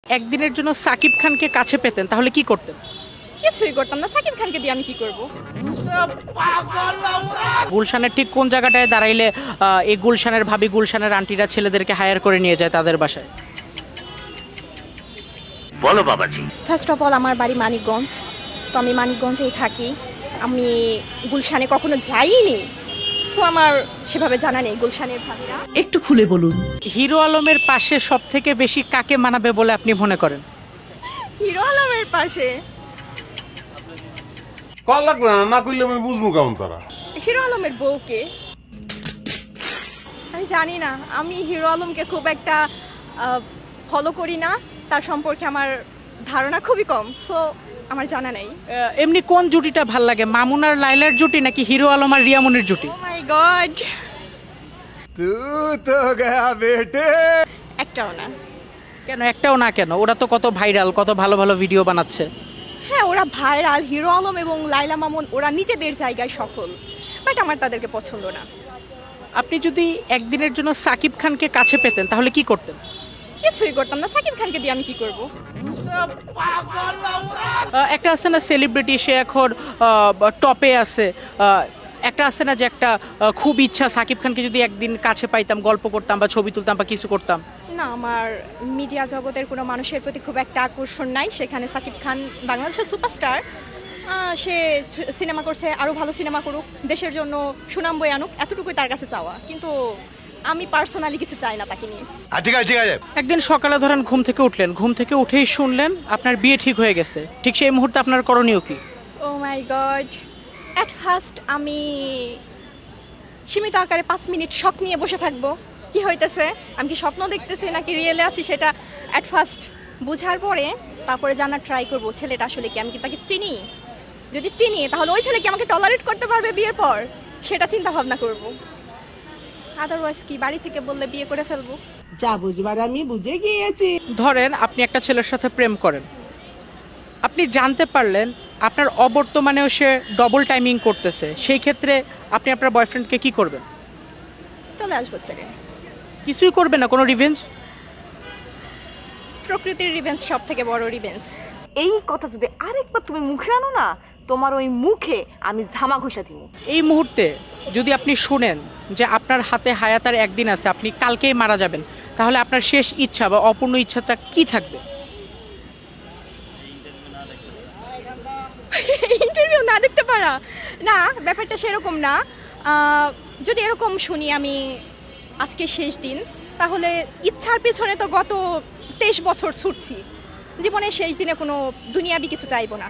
একদিনের জন্য সাকিব খানকে কাছে পেতেন তাহলে কি করতেন? কিছুই করতাম না। সাকিব খানকে দিয়ে আমি কি করব? গুলশানের ঠিক কোন জায়গাটায় দাঁড়াইলে এই গুলশানের ভাবি গুলশানের আন্টিরা ছেলেদেরকে হায়ার করে নিয়ে যায় তাদের বাসায়? বলো বাবাজি। ফার্স্ট অফ অল আমার বাড়ি মানিকগঞ্জ, তো আমি মানিকগঞ্জেই থাকি। আমি গুলশানে কখনো যাইনি, সো আমার সেভাবে জানা নেই গুলশানের ভাবিরা। একটু খুলে বলুন। হিরো আলমের পাশে সব থেকে বেশি কাকে মানাবে বলে আপনি মনে করেন? হিরো আলমের পাশে কল লাগবে না করলে আমি বুঝবো কেমন তারা। হিরো আলমের বউকে আমি জানি না। আমি হিরো আলমকে খুব একটা ফলো করি না, তার সম্পর্কে আমার ধারণা খুবই কম, সো আমার জানা নেই। এমনি কোন জুটিটা ভাল লাগে, মামুন আর লাইলার জুটি নাকি হিরো আলম আর রিয়ামনির জুটি? ও মাই গড, তু তো গয়া বেটে। একটাও না। কেন একটাও না? কেন? ওরা তো কত ভাইরাল, কত ভালো ভালো ভিডিও বানাচ্ছে। হ্যাঁ, ওরা ভাইরাল। হিরো আলম এবং লাইলা মামুন ওরা নিজেদের জায়গায় সফল, বাট আমার তাদেরকে পছন্দ না। আপনি যদি একদিনের জন্য সাকিব খানকে কাছে পেতেন তাহলে কি করতেন? কিছুই করতাম না। সাকিব খানকে দিয়ে আমি কি করব? একটা আছে না সেলিব্রিটি, সে এখন টপে আছে, একটা আছে না যে একটা খুব ইচ্ছা সাকিব খানকে যদি একদিন কাছে পাইতাম, গল্প করতাম বা ছবি তুলতাম বা কিছু করতাম। না, আমার মিডিয়া জগতের কোনো মানুষের প্রতি খুব একটা আকর্ষণ নাই। সেখানে সাকিব খান বাংলাদেশের সুপারস্টার, সে সিনেমা করছে, আরও ভালো সিনেমা করুক, দেশের জন্য সুনাম বয়ে আনুক, এতটুকুই তার কাছে চাওয়া। কিন্তু আমি পার্সোনালি কিছু চাই না তাকে নিয়ে। ঠিক আছে ঠিক আছে। একদিন সকালে ধরেন ঘুম থেকে উঠলেন, ঘুম থেকে উঠেই শুনলেন আপনার বিয়ে ঠিক হয়ে গেছে, ঠিক সেই মুহূর্তে আপনার করণীয় কি? ও মাই গড, অ্যাট ফার্স্ট আমি সীমিত আকারে 5 মিনিট শক নিয়ে বসে থাকবো। কি হইতেছে, আমি কি স্বপ্ন দেখতেছি নাকি রিয়েলে আছি, সেটা অ্যাট ফার্স্ট বুঝার পরে তারপরে জানার ট্রাই করব ছেলেটা আসলে কি, আমি কি তাকে চিনি। যদি চিনি তাহলে ওই ছেলে কি আমাকে টলারেট করতে পারবে বিয়ের পর, সেটা চিন্তা ভাবনা করব। আদারওয়াইজ কি বাড়ি থেকে বললে বিয়ে করে ফেলবো। যা বুঝবার আমি বুঝে গিয়েছি। ধরেন আপনি একটা ছেলের সাথে প্রেম করেন, আপনি জানতে পারলেন আপনার অবর্তমানেও সে ডবল টাইমিং করতেছে, সেই ক্ষেত্রে আপনি আপনার বয়ফ্রেন্ডকে কি করবেন? চলে আসবো ছেড়ে। কিছুই করবেন না? কোনো রিভেঞ্জ? প্রকৃতির রিভেঞ্জ সব থেকে বড় রিভেঞ্জ। এই কথা যদি আরেকবার তুমি মুখে আনো না, তোমার ওই মুখে আমি ঝামা ঘষা দিব। এই মুহূর্তে যদি আপনি শুনেন যে আপনার হাতে হায়াতার একদিন আছে, আপনি কালকেই মারা যাবেন, তাহলে আপনার শেষ ইচ্ছা বা অপূর্ণ ইচ্ছাটা কি থাকবে? ইন্টারভিউ না দেখতে পারা? না, ব্যাপারটা সেরকম না। যদি এরকম শুনি আমি আজকে শেষ দিন, তাহলে ইচ্ছার পেছনে তো গত 23 বছর ছুটছি, জীবনের শেষ দিনে কোনো দুনিয়াবি কিছু চাইবো না।